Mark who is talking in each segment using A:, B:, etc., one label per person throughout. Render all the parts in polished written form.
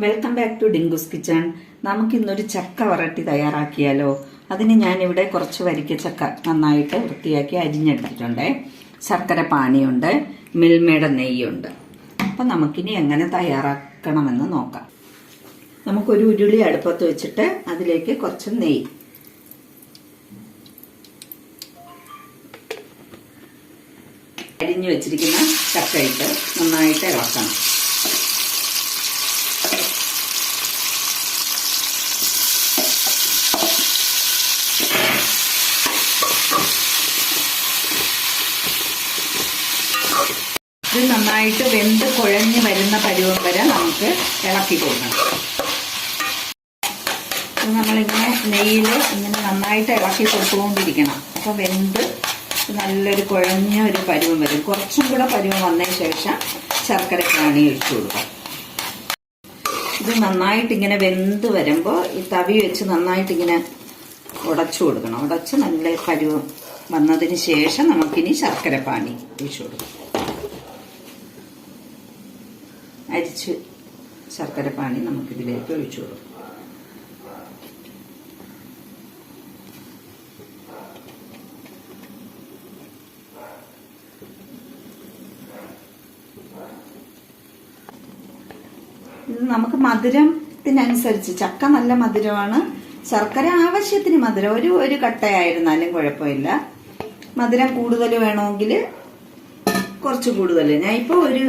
A: Welcome back to Dinku's kitchen. നമുക്കിന്നൊരു ചക്ക വരട്ടി തയ്യാറാക്കിയാലോ? അതിന് ഞാനിവിടെ കുറച്ച് വരിക്കച്ചക്ക നന്നായിട്ട് വൃത്തിയാക്കി അരിഞ്ഞെടുത്തിട്ടുണ്ട്. ശർക്കര പാനിയുണ്ട്, മിൽമയുടെ നെയ്യുണ്ട്. അപ്പം നമുക്കിനി എങ്ങനെ തയ്യാറാക്കണമെന്ന് നോക്കാം. നമുക്കൊരു ഉരുളി അടുപ്പത്ത് വെച്ചിട്ട് അതിലേക്ക് കുറച്ച് നെയ്യ്, അരിഞ്ഞു വെച്ചിരിക്കുന്ന ചക്ക ഇട്ട് നന്നായിട്ട് ഇളക്കണം. ഇത് നന്നായിട്ട് വെന്ത് കുഴഞ്ഞ് വരുന്ന പരുവം വരെ നമുക്ക് ഇളക്കി കൊടുക്കണം. നമ്മളിങ്ങനെ നെയ്യിൽ ഇങ്ങനെ നന്നായിട്ട് ഇളക്കി കൊടുത്തുകൊണ്ടിരിക്കണം. അപ്പോൾ വെന്ത് നല്ലൊരു കുഴഞ്ഞ ഒരു പരുവം വരും. കുറച്ചും കൂടെ പരുവം വന്നതിന് ശേഷം ശർക്കര പാനി ഒഴിച്ചു കൊടുക്കാം. ഇത് നന്നായിട്ട് ഇങ്ങനെ വെന്ത് വരുമ്പോൾ ഈ തവി വെച്ച് നന്നായിട്ട് ഇങ്ങനെ ഉടച്ചു കൊടുക്കണം. ഉടച്ച് നല്ല പരുവം വന്നതിന് ശേഷം നമുക്കിനി ശർക്കര പാനി ഒഴിച്ചു കൊടുക്കാം. അരിച്ച് ശർക്കര പാനി നമുക്കിതിലേക്ക് ഒഴിച്ചു കൊടുക്കാം. ഇത് നമുക്ക് മധുരത്തിനനുസരിച്ച്, ചക്ക നല്ല മധുരമാണ്, ശർക്കര ആവശ്യത്തിന് മധുരം, ഒരു കട്ടയായിരുന്നാലും കുഴപ്പമില്ല. മധുരം കൂടുതൽ വേണമെങ്കിൽ കുറച്ച് കൂടുതൽ. ഞാൻ ഇപ്പോൾ ഒരു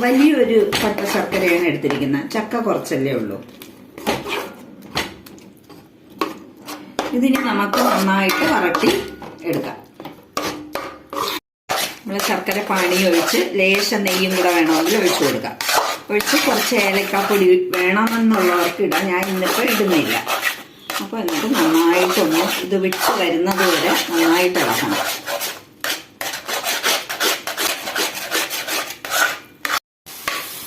A: വലിയൊരു കട്ട ശർക്കരയാണ് എടുത്തിരിക്കുന്നത്. ചക്ക കുറച്ചല്ലേ ഉള്ളൂ. ഇതിന് നമുക്ക് നന്നായിട്ട് വരട്ടി എടുക്കാം. നമ്മൾ ശർക്കര പാനി ഒഴിച്ച് ലേശം നെയ്യും കൂടെ വേണമെങ്കിൽ ഒഴിച്ചു കൊടുക്കാം. ഒഴിച്ച് കുറച്ച് ഏലക്കാപ്പൊടി വേണമെന്നുള്ളവർക്ക് ഇടാം. ഞാൻ ഇന്നിപ്പോൾ ഇടുന്നില്ല. അപ്പോൾ എന്നിട്ട് നന്നായിട്ടൊന്ന് ഇത് വിട്ട് വരുന്നത് വരെ നന്നായിട്ട് ഇളക്കണം.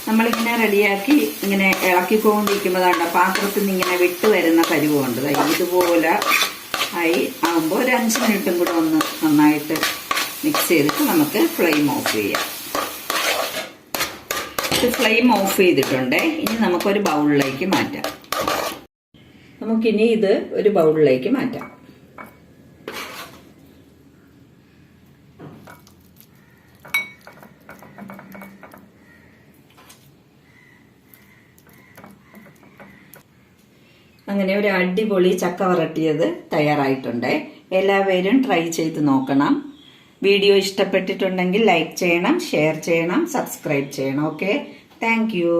A: നമ്മളിങ്ങനെ റെഡിയാക്കി ഇങ്ങനെ ഇളക്കിക്കൊണ്ടിരിക്കുമ്പോഴാണ് പാത്രത്തിൽ നിന്ന് ഇങ്ങനെ വിട്ട് വരുന്ന പരുവുണ്ട്. ഇതുപോലെ ആകുമ്പോൾ ഒരു 5 മിനിറ്റും കൂടെ ഒന്ന് നന്നായിട്ട് മിക്സ് ചെയ്തിട്ട് നമുക്ക് ഫ്ലെയിം ഓഫ് ചെയ്യാം. ഫ്ലെയിം ഓഫ് ചെയ്തിട്ടുണ്ട്. ഇനി നമുക്കൊരു ബൗളിലേക്ക് മാറ്റാം. നമുക്കിനി ഇത് ഒരു ബൗളിലേക്ക് മാറ്റാം. അങ്ങനെ ഒരു അടിപൊളി ചക്ക വരട്ടിയത് തയ്യാറായിട്ടുണ്ട്. എല്ലാവരും ട്രൈ ചെയ്ത് നോക്കണം. വീഡിയോ ഇഷ്ടപ്പെട്ടിട്ടുണ്ടെങ്കിൽ ലൈക്ക് ചെയ്യണം, ഷെയർ ചെയ്യണം, സബ്സ്ക്രൈബ് ചെയ്യണം. Okay, thank you.